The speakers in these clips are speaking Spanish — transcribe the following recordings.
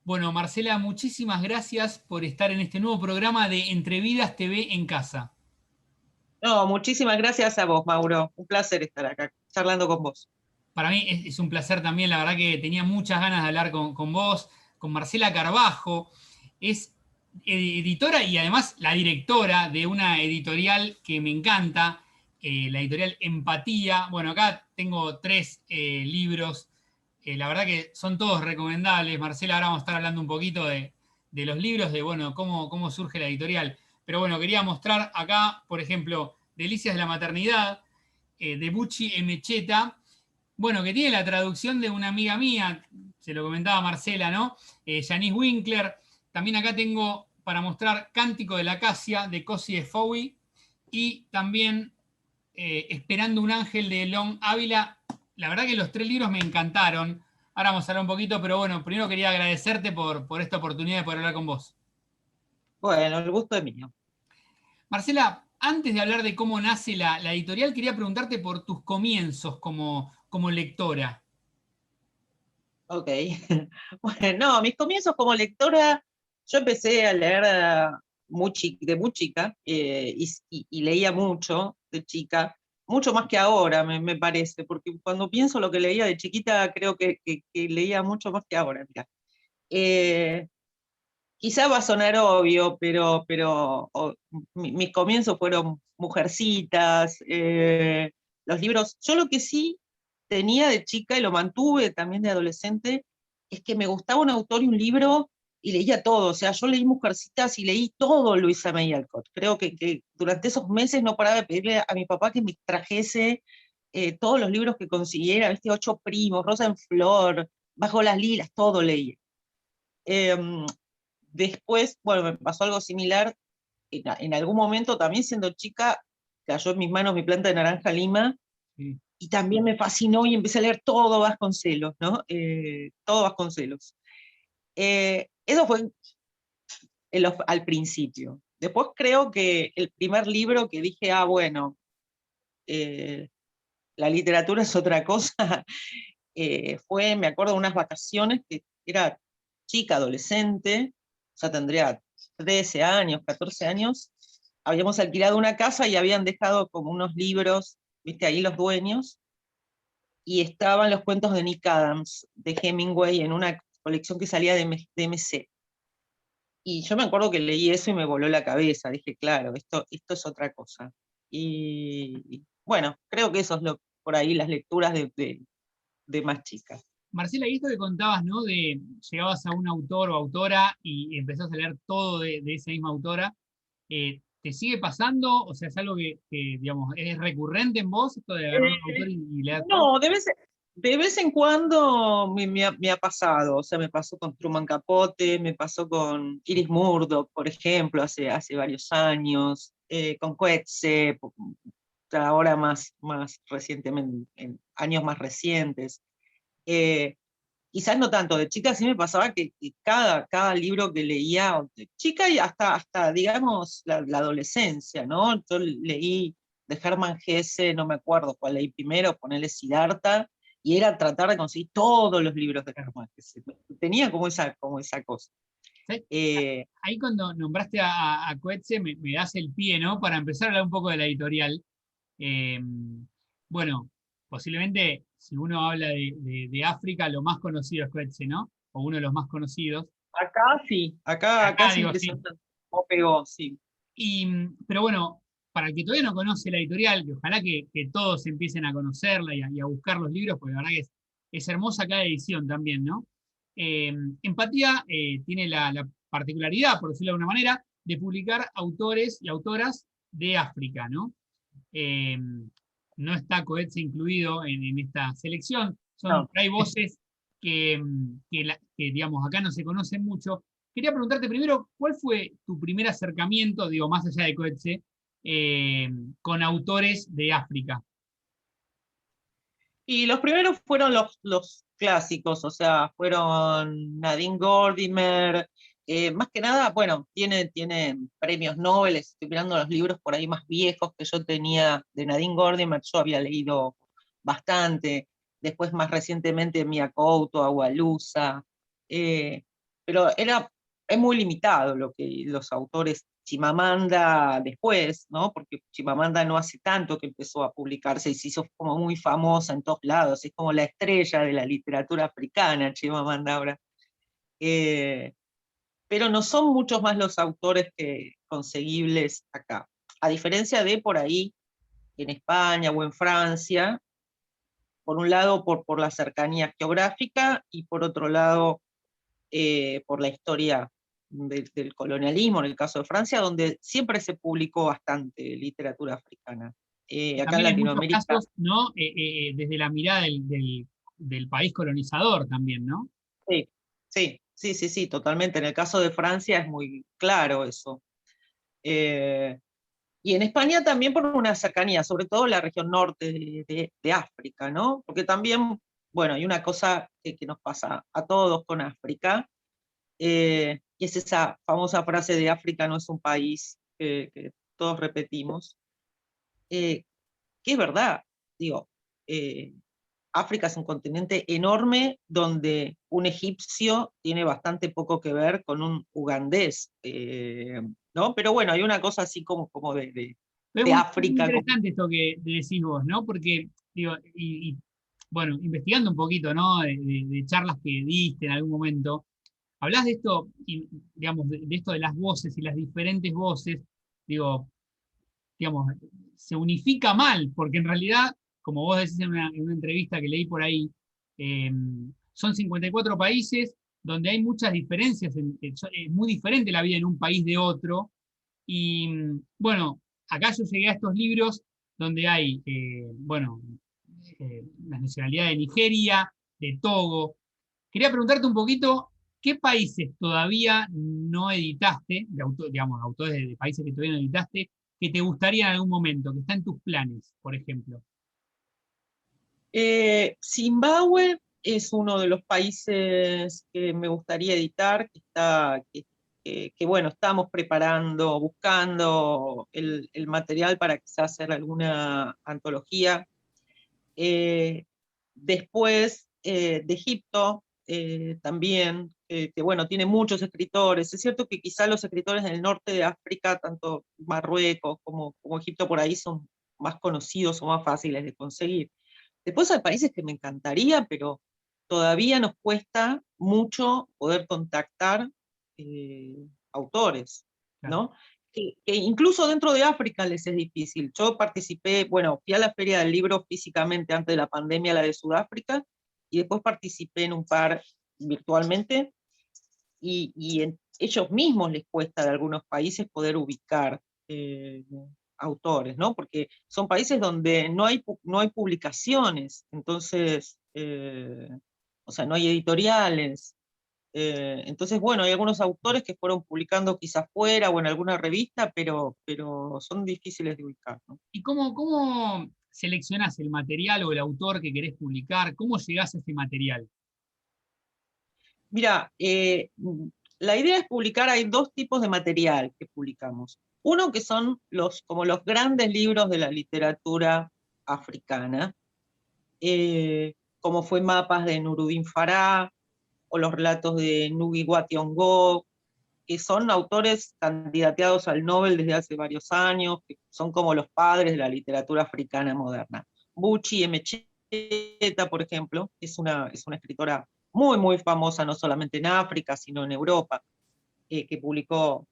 Bueno, Marcela, muchísimas gracias por estar en este nuevo programa de Entrevidas TV en Casa. No, muchísimas gracias a vos, Mauro. Un placer estar acá charlando con vos. Para mí es un placer también, la verdad que tenía muchas ganas de hablar con vos, con Marcela Carbajo. Es editora y además la directora de una editorial que me encanta, la editorial Empatía. Bueno, acá tengo tres libros, la verdad que son todos recomendables. Marcela, ahora vamos a estar hablando un poquito de los libros, de bueno, cómo surge la editorial. Pero bueno, quería mostrar acá, por ejemplo, Delicias de la Maternidad, de Bucci Emecheta, bueno, que tiene la traducción de una amiga mía, se lo comentaba Marcela, ¿no? Janice Winkler. También acá tengo para mostrar Cántico de la Acacia, de Cosi de Fowie, y también Esperando un ángel, de Long Ávila. La verdad que los tres libros me encantaron. Ahora vamos a hablar un poquito, pero bueno, primero quería agradecerte por esta oportunidad de poder hablar con vos. Bueno, el gusto es mío. Marcela, antes de hablar de cómo nace la editorial, quería preguntarte por tus comienzos como lectora. Ok. Bueno, no, mis comienzos como lectora, yo empecé a leer de muy chica y leía mucho de chica, mucho más que ahora, me parece, porque cuando pienso lo que leía de chiquita, creo que leía mucho más que ahora. Mira. Eh, Quizá va a sonar obvio, mis comienzos fueron Mujercitas, los libros. Yo lo que sí tenía de chica y lo mantuve también de adolescente, es que me gustaba un autor y un libro y leía todo. O sea, yo leí Mujercitas y leí todo Luisa May Alcott. Creo que durante esos meses no paraba de pedirle a mi papá que me trajese todos los libros que consiguiera, ¿viste? Ocho primos, Rosa en Flor, Bajo las lilas, todo leí. Eh, Después, bueno, me pasó algo similar. En algún momento, también siendo chica, cayó en mis manos mi planta de naranja lima Sí. y también me fascinó y empecé a leer todo Vasconcelos, ¿no? Todo Vasconcelos. Eso fue al principio. Después creo que el primer libro que dije, bueno, eh, la literatura es otra cosa, fue, me acuerdo, unas vacaciones que era chica, adolescente, o sea, tendría 13 años, 14 años, habíamos alquilado una casa y habían dejado como unos libros, viste, ahí los dueños, y estaban los cuentos de Nick Adams, de Hemingway, en una colección que salía de MC. Y yo me acuerdo que leí eso y me voló la cabeza, dije, claro, esto es otra cosa. Y bueno, creo que eso es por ahí las lecturas de más chicas. Marcela, y esto que contabas, ¿no? De llegabas a un autor o autora y empezás a leer todo de esa misma autora, ¿te sigue pasando? O sea, ¿es algo digamos, es recurrente en vos, esto de agarrar un autor y leer todo? No, de vez en cuando me ha pasado, o sea, me pasó con Truman Capote, me pasó con Iris Murdoch, por ejemplo, hace varios años, con Coetzee, ahora más recientemente, en años más recientes. Eh, Quizás no tanto, de chica sí me pasaba que cada libro que leía, de chica y hasta digamos, la adolescencia, ¿no? Yo leí de Hermann Hesse, no me acuerdo cuál leí primero, ponerle Siddhartha, y era tratar de conseguir todos los libros de Hermann Hesse. Tenía como esa cosa. ¿Sabés? Eh, Ahí cuando nombraste a Coetze me das el pie, ¿no? Para empezar a hablar un poco de la editorial. Eh, bueno, posiblemente si uno habla de África, lo más conocido es Coetze, ¿no? O uno de los más conocidos. Acá sí, acá Acá es digo, sí. impresionante cómo pegó, sí. Pero bueno, para el que todavía no conoce la editorial, que ojalá que todos empiecen a conocerla y a buscar los libros, porque la verdad que es hermosa cada edición también, ¿no? Empatía tiene la particularidad, por decirlo de alguna manera, de publicar autores y autoras de África, ¿no? Eh, no está Coetze incluido en esta selección, No. hay voces que, digamos, acá no se conocen mucho. Quería preguntarte primero, ¿cuál fue tu primer acercamiento, digo, más allá de Coetze, eh, con autores de África? Y los primeros fueron los clásicos, o sea, fueron Nadine Gordimer, más que nada, bueno, tiene premios Nobel, estoy mirando los libros por ahí más viejos que yo tenía de Nadine Gordimer, yo había leído bastante, después más recientemente Mia Couto, Agualusa, pero es muy limitado lo que los autores, Chimamanda después, ¿no? Porque Chimamanda no hace tanto que empezó a publicarse y se hizo como muy famosa en todos lados, es como la estrella de la literatura africana, Chimamanda ahora. Eh, pero no son muchos más los autores que conseguibles acá. A diferencia de por ahí, en España o en Francia, por un lado por la cercanía geográfica y por otro lado por la historia del colonialismo, en el caso de Francia, donde siempre se publicó bastante literatura africana. Acá en También en muchos Latinoamérica, casos, ¿no? Desde la mirada del país colonizador también, ¿no? sí, sí, sí, sí, sí, totalmente. En el caso de Francia es muy claro eso. Eh, y en España también por una cercanía, sobre todo la región norte de África, ¿no? Porque también, bueno, hay una cosa que nos pasa a todos con África, y es esa famosa frase de África no es un país que todos repetimos, eh, que es verdad, digo, eh, África es un continente enorme donde un egipcio tiene bastante poco que ver con un ugandés, ¿no? Pero bueno, hay una cosa así como Es de muy África. interesante esto que decís vos, ¿no? Porque, digo, bueno, investigando un poquito, ¿no? De charlas que diste en algún momento, hablás de esto, y, digamos, de esto de las voces y las diferentes voces, digo, digamos, se unifica mal, porque en realidad, como vos decís en una entrevista que leí por ahí, eh, son 54 países donde hay muchas diferencias, es muy diferente la vida en un país de otro, y bueno, acá yo llegué a estos libros donde hay, bueno, la nacionalidad de Nigeria, de Togo. Quería preguntarte un poquito, ¿qué países todavía no editaste, digamos, autores de países que todavía no editaste, que te gustaría en algún momento, que está en tus planes, por ejemplo? Zimbabue es uno de los países que me gustaría editar, bueno, estamos preparando, buscando el material para quizás hacer alguna antología. Eh, Después de Egipto también, que bueno, tiene muchos escritores. Es cierto que quizá los escritores del norte de África, tanto Marruecos como Egipto por ahí, son más conocidos o más fáciles de conseguir. Después hay países que me encantaría, pero todavía nos cuesta mucho poder contactar autores, Claro. ¿no? Que incluso dentro de África les es difícil. Yo participé, bueno, fui a la Feria del Libro físicamente antes de la pandemia, la de Sudáfrica, y después participé en un par virtualmente, ellos mismos les cuesta de algunos países poder ubicar autores, ¿no? Porque son países donde no hay publicaciones, entonces, o sea, no hay editoriales. Entonces, bueno, hay algunos autores que fueron publicando quizás fuera o en alguna revista, pero son difíciles de ubicar, ¿no? ¿Y cómo seleccionás el material o el autor que querés publicar? ¿Cómo llegás a ese material? Mira, la idea es publicar, hay dos tipos de material que publicamos. Uno que son como los grandes libros de la literatura africana, como fue Mapas de Nuruddin Farah, o los relatos de Ngugi wa Thiong'o, que son autores candidateados al Nobel desde hace varios años, que son como los padres de la literatura africana moderna. Buchi Emecheta, por ejemplo, es una escritora muy, muy famosa, no solamente en África, sino en Europa, que publicó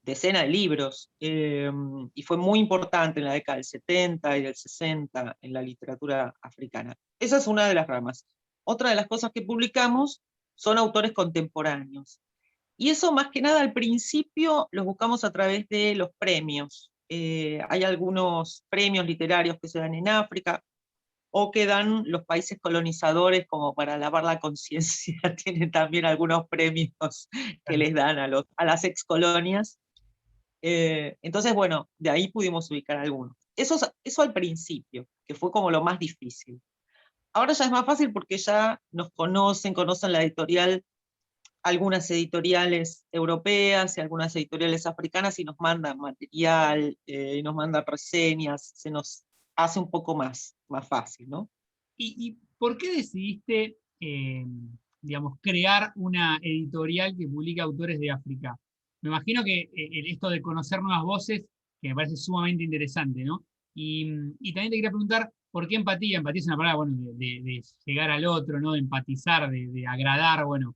decenas de libros, y fue muy importante en la década del 70 y del 60 en la literatura africana. Esa es una de las ramas. Otra de las cosas que publicamos son autores contemporáneos. Y eso más que nada al principio los buscamos a través de los premios. Hay algunos premios literarios que se dan en África o que dan los países colonizadores como para lavar la conciencia. Tienen también algunos premios que les dan a las excolonias. Entonces, bueno, de ahí pudimos ubicar algunos. Eso al principio, que fue como lo más difícil. Ahora ya es más fácil porque ya nos conocen la editorial, algunas editoriales europeas y algunas editoriales africanas, y nos mandan material, y nos mandan reseñas, se nos hace un poco más fácil, ¿no? ¿Y por qué decidiste digamos, crear una editorial que publique autores de África. Me imagino que esto de conocer nuevas voces, que me parece sumamente interesante, ¿no? Y también te quería preguntar, ¿por qué empatía? Empatía es una palabra, bueno, de llegar al otro, ¿no? De empatizar, de agradar, bueno.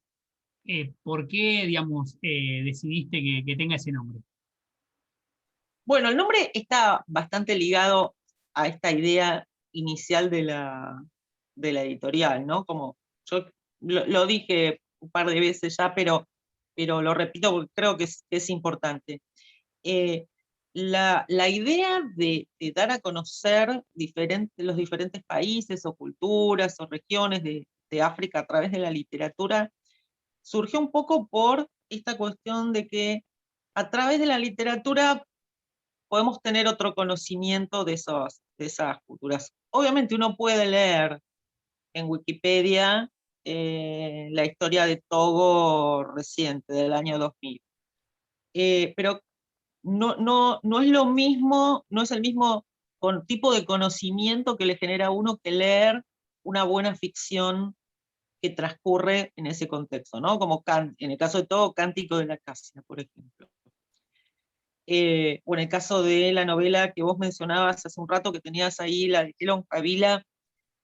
¿Por qué, digamos, decidiste que tenga ese nombre? Bueno, el nombre está bastante ligado a esta idea inicial de la editorial, ¿no? Como yo lo dije un par de veces ya, pero lo repito porque creo que es importante. Eh, la idea de dar a conocer los diferentes países o culturas o regiones de África a través de la literatura surgió un poco por esta cuestión de que a través de la literatura podemos tener otro conocimiento de esas culturas. Obviamente uno puede leer en Wikipedia la historia de Togo reciente, del año 2000, pero no es lo mismo, no es el mismo tipo de conocimiento que le genera a uno que leer una buena ficción que transcurre en ese contexto, ¿no? Como en el caso de Togo, Cántico de la Acacia, por ejemplo. O en el caso de la novela que vos mencionabas hace un rato, que tenías ahí, la de Elon Kabila,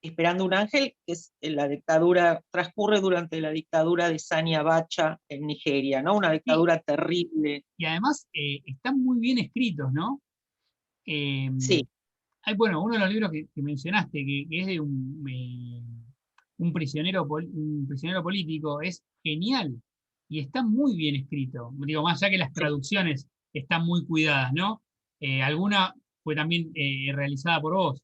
Esperando un ángel, que es la dictadura, transcurre durante la dictadura de Sani Abacha en Nigeria, ¿no? Una Sí, dictadura terrible. y además están muy bien escritos, ¿no? Eh, Sí, Hay, bueno, uno de los libros que mencionaste, que es de un prisionero político, es genial y está muy bien escrito. Digo, más allá que las sí, traducciones están muy cuidadas, ¿no? Alguna fue también realizada por vos.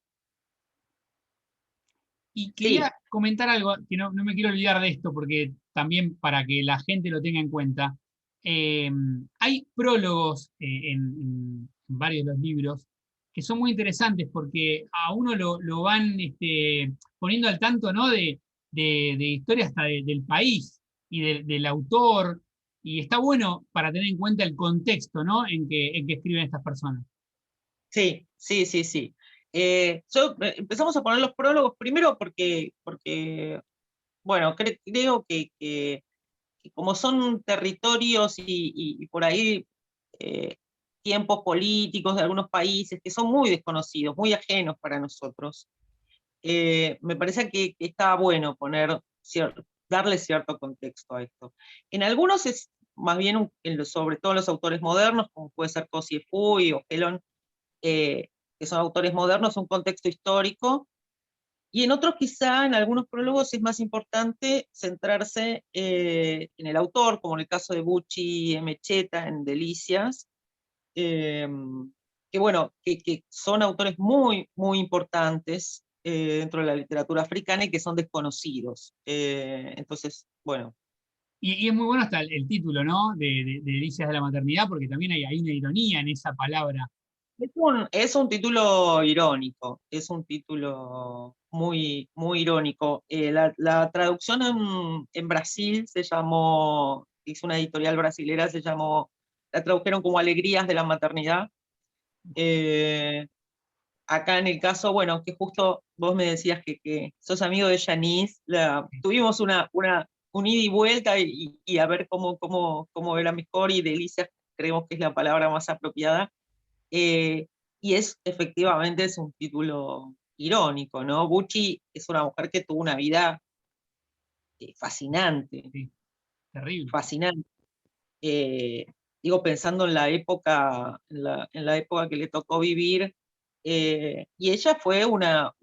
Y quería sí. comentar algo, que no me quiero olvidar de esto, porque también para que la gente lo tenga en cuenta. Eh, Hay prólogos en varios de los libros que son muy interesantes porque a uno lo van poniendo al tanto, ¿no? De historia hasta del país y del autor. Y está bueno para tener en cuenta el contexto, ¿no? En que escriben estas personas. Sí, sí, sí, sí. Empezamos a poner los prólogos primero porque bueno, creo que como son territorios y por ahí eh, tiempos políticos de algunos países que son muy desconocidos, muy ajenos para nosotros, me parece que está bueno darle cierto contexto a esto. En algunos es más bien, sobre todo en los autores modernos, como puede ser Kosi Fui o Helon, que son autores modernos, un contexto histórico, y en otros quizá, en algunos prólogos, es más importante centrarse en el autor, como en el caso de Bucci Emecheta en Delicias, eh, que bueno, que son autores muy, muy importantes dentro de la literatura africana y que son desconocidos. Entonces, bueno. Y es muy bueno hasta el título, ¿no? De Delicias de la Maternidad, porque también hay una ironía en esa palabra. Es un título irónico, es un título muy, muy irónico. La traducción en Brasil hizo una editorial brasilera, la tradujeron como Alegrías de la Maternidad. Eh, Acá en el caso, bueno, que justo vos me decías que sos amigo de Yanis, tuvimos un ida y vuelta y a ver cómo era mejor, y Delicias creemos que es la palabra más apropiada. Eh, y efectivamente es un título irónico, ¿no? Bucci es una mujer que tuvo una vida fascinante, Sí, terrible. fascinante. Eh, Digo, pensando en la época que le tocó vivir, y ella fue una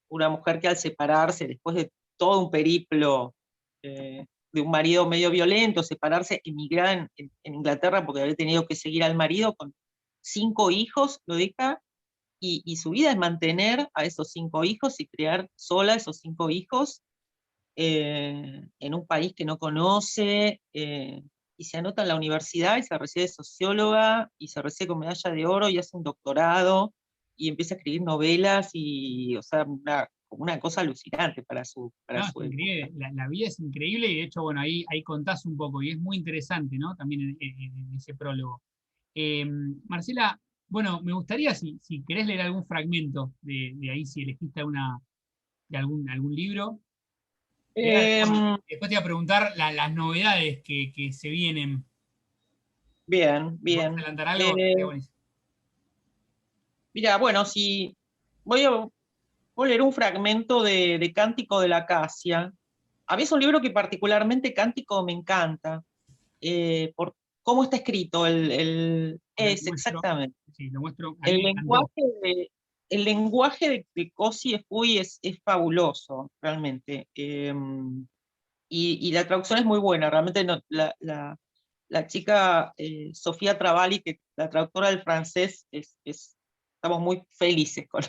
mujer que al separarse, después de todo un periplo de un marido medio violento, separarse, emigrar en Inglaterra porque había tenido que seguir al marido con 5 hijos, lo deja, y su vida es mantener a esos 5 hijos y criar sola esos 5 hijos en un país que no conoce, y se anota en la universidad y se recibe de socióloga y se recibe con medalla de oro y hace un doctorado y empieza a escribir novelas y, o sea, una cosa alucinante para su, No, para es su increíble. época. La vida es increíble y de hecho, bueno, ahí contás un poco y es muy interesante, ¿no? También en ese prólogo. Marcela, bueno, me gustaría, si querés leer algún fragmento de ahí, si elegiste de algún libro. Y ahora Em, después te voy a preguntar las novedades que se vienen. bien, ¿Me podés bien. adelantar algo? Estaría buenísimo. Mira, bueno, si voy a leer un fragmento de Cántico de la Acacia. A mí es un libro que particularmente Cántico me encanta, por cómo está escrito, A ver, es muestro. exactamente. Sí, lo muestro. A mí El me encantó. lenguaje el lenguaje de Cosi Fui es fabuloso, realmente. Y la traducción es muy buena, realmente la chica Sofía Travali, que la traductora del francés, estamos muy felices con,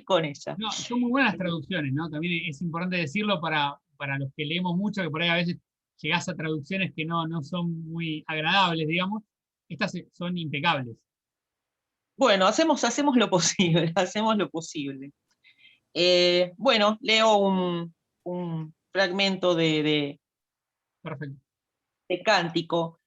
con ella. No, son muy buenas las traducciones, ¿no? También es importante decirlo para los que leemos mucho, que por ahí a veces llegás a traducciones que no son muy agradables, digamos. Estas son impecables. Bueno, hacemos lo posible, hacemos lo posible. Bueno, leo un fragmento Perfecto. de Cántico.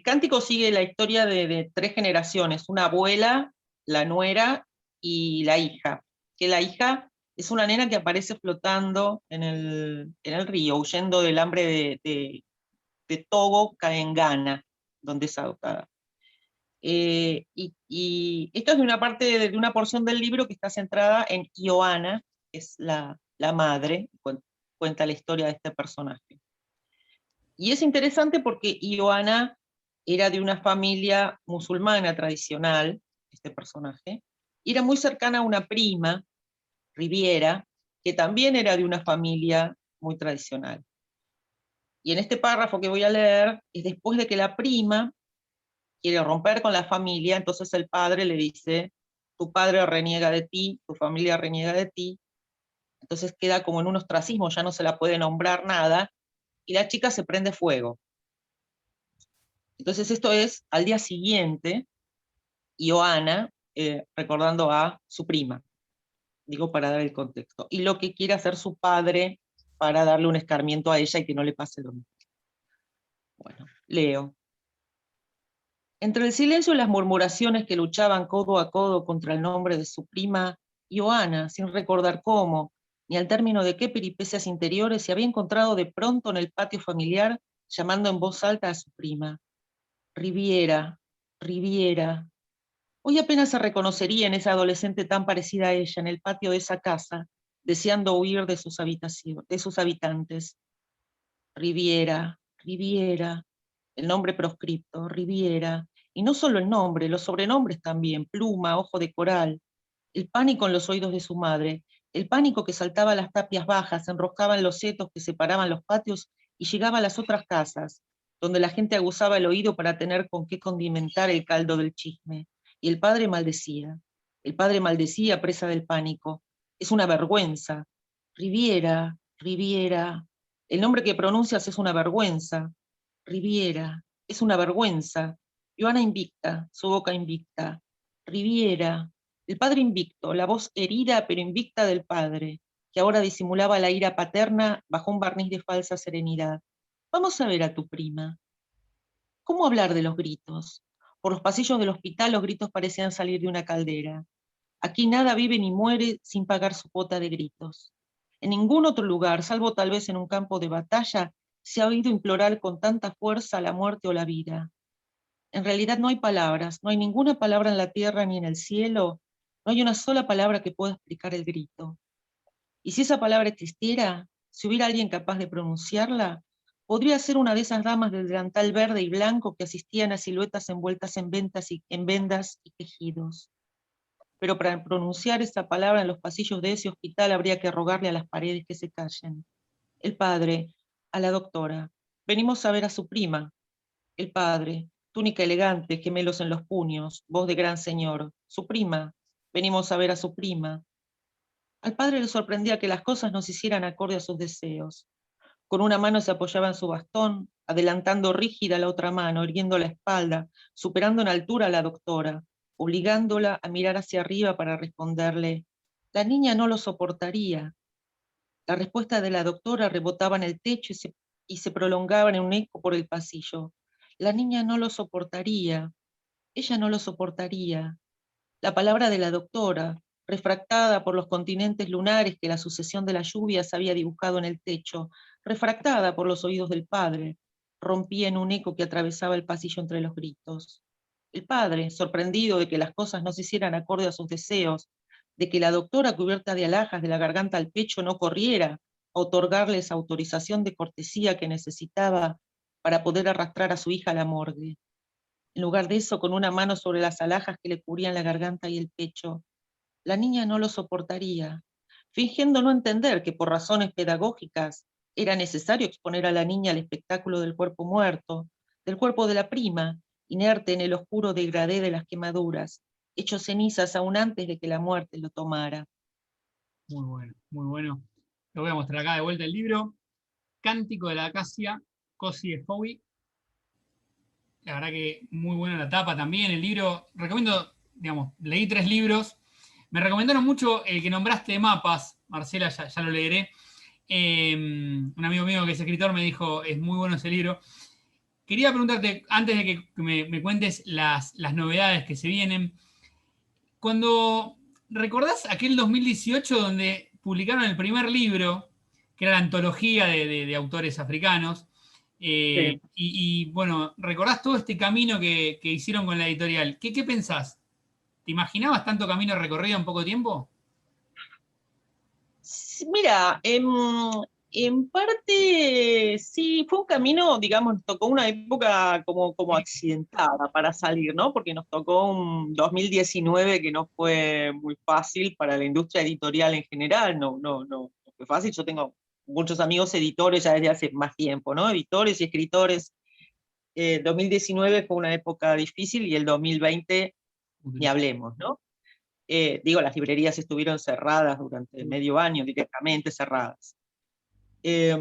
Cántico sigue la historia de tres generaciones, una abuela, la nuera y la hija. Que la hija es una nena que aparece flotando en el río, huyendo del hambre de Togo, en Ghana, donde es adoptada. Y esto es de una parte, de una porción del libro que está centrada en Ioana, que es la madre, cuenta la historia de este personaje. Y es interesante porque Ioana era de una familia musulmana tradicional, este personaje, y era muy cercana a una prima, Riviera, que también era de una familia muy tradicional. Y en este párrafo que voy a leer es después de que la prima quiere romper con la familia, entonces el padre le dice, tu padre reniega de ti, tu familia reniega de ti, entonces queda como en un ostracismo, ya no se la puede nombrar nada, y la chica se prende fuego. Entonces esto es al día siguiente, Ioana recordando a su prima, digo para dar el contexto, y lo que quiere hacer su padre para darle un escarmiento a ella y que no le pase lo mismo. Bueno, leo. Entre el silencio y las murmuraciones que luchaban codo a codo contra el nombre de su prima, Ioana, sin recordar cómo, ni al término de qué peripecias interiores, se había encontrado de pronto en el patio familiar, llamando en voz alta a su prima. Riviera, Riviera. Hoy apenas se reconocería en esa adolescente tan parecida a ella en el patio de esa casa, deseando huir de sus de sus habitantes. Riviera, Riviera, el nombre proscripto, Riviera, y no solo el nombre, los sobrenombres también, Pluma, Ojo de Coral, el pánico en los oídos de su madre, el pánico que saltaba a las tapias bajas, se enroscaba en los setos que separaban los patios y llegaba a las otras casas, donde la gente aguzaba el oído para tener con qué condimentar el caldo del chisme. Y el padre maldecía presa del pánico. Es una vergüenza. Riviera, Riviera, el nombre que pronuncias es una vergüenza. Riviera, es una vergüenza. Joana invicta, su boca invicta. Riviera, el padre invicto, la voz herida pero invicta del padre, que ahora disimulaba la ira paterna bajo un barniz de falsa serenidad. Vamos a ver a tu prima. ¿Cómo hablar de los gritos? Por los pasillos del hospital los gritos parecían salir de una caldera. Aquí nada vive ni muere sin pagar su cuota de gritos. En ningún otro lugar, salvo tal vez en un campo de batalla, se ha oído implorar con tanta fuerza la muerte o la vida. En realidad no hay palabras, no hay ninguna palabra en la tierra ni en el cielo, no hay una sola palabra que pueda explicar el grito. Y si esa palabra existiera, si hubiera alguien capaz de pronunciarla, podría ser una de esas damas del delantal verde y blanco que asistían a siluetas envueltas en vendas y quejidos. Pero para pronunciar esa palabra en los pasillos de ese hospital habría que rogarle a las paredes que se callen. El padre, a la doctora, venimos a ver a su prima. El padre, túnica elegante, gemelos en los puños, voz de gran señor. Su prima, venimos a ver a su prima. Al padre le sorprendía que las cosas no se hicieran acorde a sus deseos. Con una mano se apoyaba en su bastón, adelantando rígida la otra mano, erguiendo la espalda, superando en altura a la doctora, obligándola a mirar hacia arriba para responderle, la niña no lo soportaría. La respuesta de la doctora rebotaba en el techo y se prolongaba en un eco por el pasillo. La niña no lo soportaría, ella no lo soportaría. La palabra de la doctora, refractada por los continentes lunares que la sucesión de las lluvias había dibujado en el techo, refractada por los oídos del padre, rompía en un eco que atravesaba el pasillo entre los gritos. El padre, sorprendido de que las cosas no se hicieran acorde a sus deseos, de que la doctora cubierta de alhajas de la garganta al pecho no corriera a otorgarle esa autorización de cortesía que necesitaba para poder arrastrar a su hija a la morgue. En lugar de eso, con una mano sobre las alhajas que le cubrían la garganta y el pecho, la niña no lo soportaría, fingiendo no entender que por razones pedagógicas era necesario exponer a la niña al espectáculo del cuerpo muerto, del cuerpo de la prima, inerte en el oscuro degradé de las quemaduras, hecho cenizas aún antes de que la muerte lo tomara. Muy bueno, muy bueno. Lo voy a mostrar acá de vuelta el libro. Cántico de la Acacia, Cosi de Fowie. La verdad que muy buena la tapa también. El libro, recomiendo, digamos, leí 3 libros. Me recomendaron mucho el que nombraste de mapas, Marcela, ya lo leeré. Un amigo mío que es escritor me dijo, es muy bueno ese libro. Quería preguntarte, antes de que me cuentes las novedades que se vienen, cuando recordás aquel 2018 donde publicaron el primer libro, que era la antología de autores africanos, Sí. bueno, recordás todo este camino que hicieron con la editorial. ¿Qué pensás? ¿Te imaginabas tanto camino recorrido en poco tiempo? Mira, en parte sí, fue un camino, digamos, nos tocó una época como accidentada para salir, ¿no? Porque nos tocó un 2019 que no fue muy fácil para la industria editorial en general, no fue fácil. Yo tengo muchos amigos editores ya desde hace más tiempo, ¿no? Editores y escritores. 2019 fue una época difícil y el 2020 ni hablemos, ¿no? Digo, las librerías estuvieron cerradas durante medio año, directamente cerradas. Eh,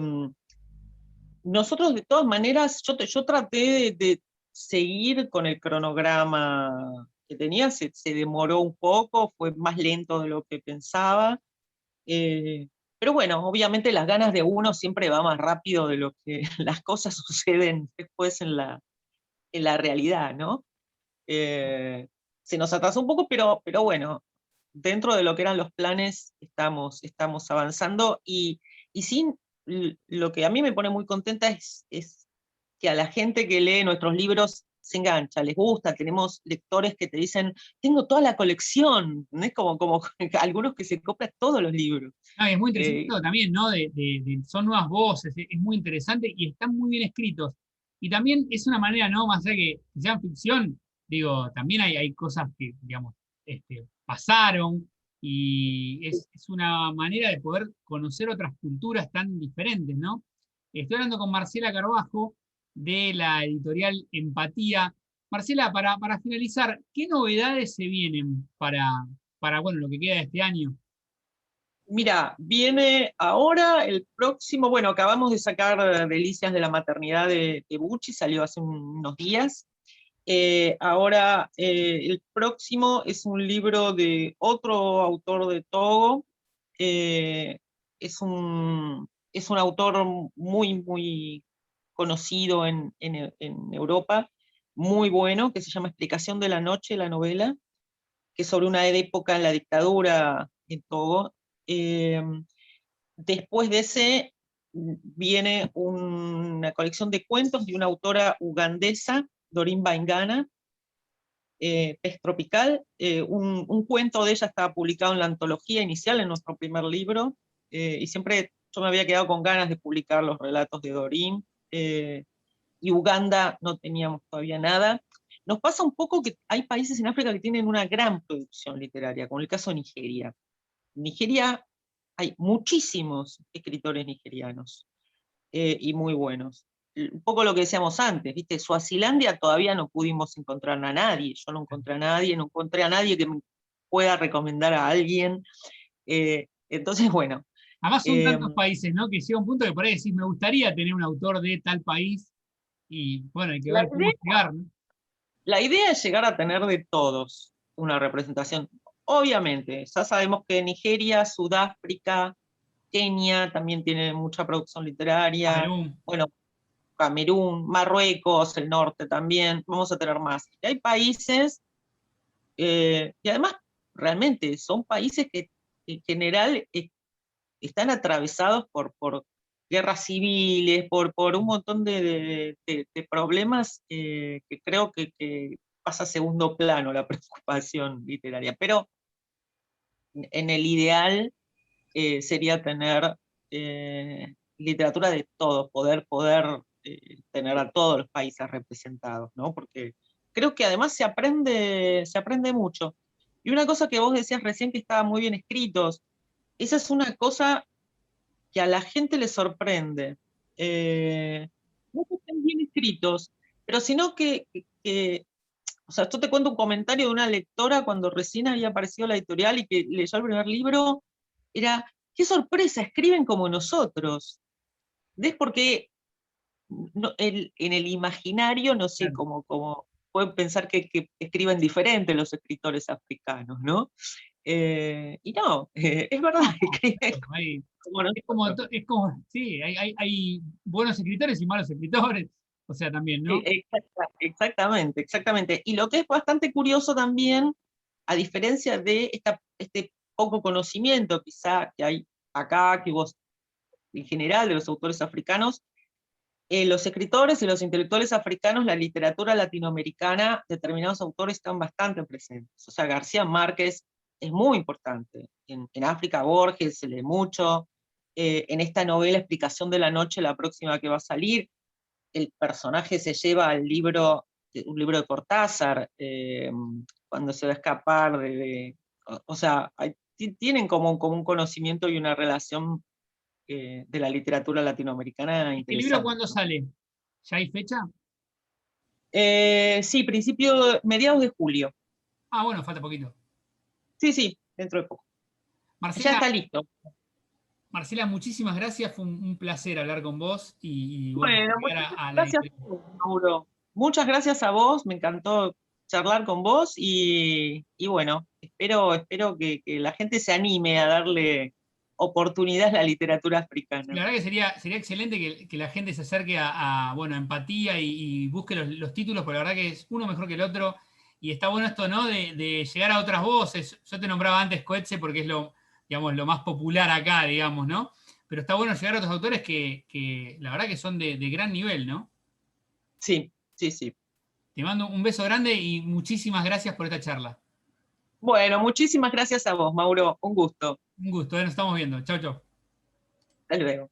Nosotros, de todas maneras, yo traté de seguir con el cronograma que tenía, se demoró un poco, fue más lento de lo que pensaba, pero bueno, obviamente las ganas de uno siempre va más rápido de lo que las cosas suceden después en la realidad, ¿no? Eh, Se nos atrasó un poco, pero bueno, dentro de lo que eran los planes estamos avanzando y sí, lo que a mí me pone muy contenta es que a la gente que lee nuestros libros se engancha, les gusta, tenemos lectores que te dicen, tengo toda la colección, ¿no? Es como algunos que se compran todos los libros. No, y es muy interesante Eh, esto también, ¿no? Son nuevas voces, es muy interesante y están muy bien escritos. Y también es una manera, ¿no? Más allá que sean ficción, digo, también hay cosas que, digamos, pasaron y es una manera de poder conocer otras culturas tan diferentes, ¿no? Estoy hablando con Marcela Carbajo de la editorial Empatía. Marcela, para finalizar, ¿qué novedades se vienen para bueno, lo que queda de este año? Mira, viene ahora el próximo, bueno, acabamos de sacar Delicias de la Maternidad de Bucci, salió hace unos días. Ahora el próximo es un libro de otro autor de Togo, eh, es un autor muy conocido en Europa, muy bueno, que se llama Explicación de la Noche, la novela, que es sobre una época en la dictadura en Togo. Eh, Después de ese viene una colección de cuentos de una autora ugandesa, Doreen Baingana, Pez Tropical. Un cuento de ella estaba publicado en la antología inicial, en nuestro primer libro, y siempre yo me había quedado con ganas de publicar los relatos de Doreen, y Uganda no teníamos todavía nada. Nos pasa un poco que hay países en África que tienen una gran producción literaria, como el caso de Nigeria. En Nigeria hay muchísimos escritores nigerianos, y muy buenos. Un poco lo que decíamos antes, ¿viste? Suazilandia todavía no pudimos encontrar a nadie, yo no encontré a nadie, no encontré a nadie que me pueda recomendar a alguien. Entonces, bueno. Además son eh, tantos países, ¿no? Que llega un punto que por ahí decís, me gustaría tener un autor de tal país y bueno, hay que la ver cómo idea llegar, ¿no? La idea es llegar a tener de todos una representación. Obviamente, ya sabemos que Nigeria, Sudáfrica, Kenia también tienen mucha producción literaria, Camerún. bueno, Camerún, Marruecos, el norte también, vamos a tener más. Y hay países, y además realmente son países que en general están atravesados por guerras civiles, por un montón de problemas que creo que pasa a segundo plano la preocupación literaria. Pero en el ideal sería tener literatura de todos, poder tener a todos los países representados, ¿no? Porque creo que además se aprende mucho. Y una cosa que vos decías recién que estaban muy bien escritos, esa es una cosa que a la gente le sorprende. No que estén bien escritos, pero sino o sea, yo te cuento un comentario de una lectora cuando recién había aparecido la editorial y que leyó el primer libro, era, qué sorpresa, escriben como nosotros. ¿Ves? Porque en el imaginario, no sé, Claro. como pueden pensar que escriben diferente los escritores africanos, ¿no? Y no, es verdad, No, escriben claro, como es como, nosotros. sí, hay buenos escritores y malos escritores, o sea, también, ¿no? Exactamente, exactamente. Y lo que es bastante curioso también, a diferencia de este poco conocimiento quizá que hay acá, que vos en general de los autores africanos, los escritores y los intelectuales africanos, la literatura latinoamericana, determinados autores están bastante presentes. O sea, García Márquez es muy importante. En África Borges se lee mucho. En esta novela Explicación de la Noche, la próxima que va a salir, el personaje se lleva al libro, un libro de Cortázar, cuando se va a escapar o sea, tienen como un conocimiento y una relación de la literatura latinoamericana ¿Este libro interesante, cuándo ¿no? sale? ¿Ya hay fecha? Sí, mediados de julio. Ah, bueno, falta poquito. Sí, sí, dentro de poco. Ya Marcela, está listo. Marcela, muchísimas gracias, fue un placer hablar con vos y bueno, Bueno, llegar muchísimas a la gracias, editorial. Mauro. Muchas gracias a vos, me encantó charlar con vos y bueno, espero que la gente se anime a darle oportunidad a la literatura Sí, africana. la verdad que sería excelente que la gente se acerque bueno, empatía y busque los títulos, porque la verdad que es uno mejor que el otro. Y está bueno esto, ¿no? De llegar a otras voces. Yo te nombraba antes Coetze porque es digamos, lo más popular acá, digamos, ¿no? Pero está bueno llegar a otros autores que la verdad que son de gran nivel, ¿no? Sí, sí, sí. Te mando un beso grande y muchísimas gracias por esta charla. Bueno, muchísimas gracias a vos, Mauro. Un gusto. Un gusto, nos estamos viendo. Chau, chau. Hasta luego.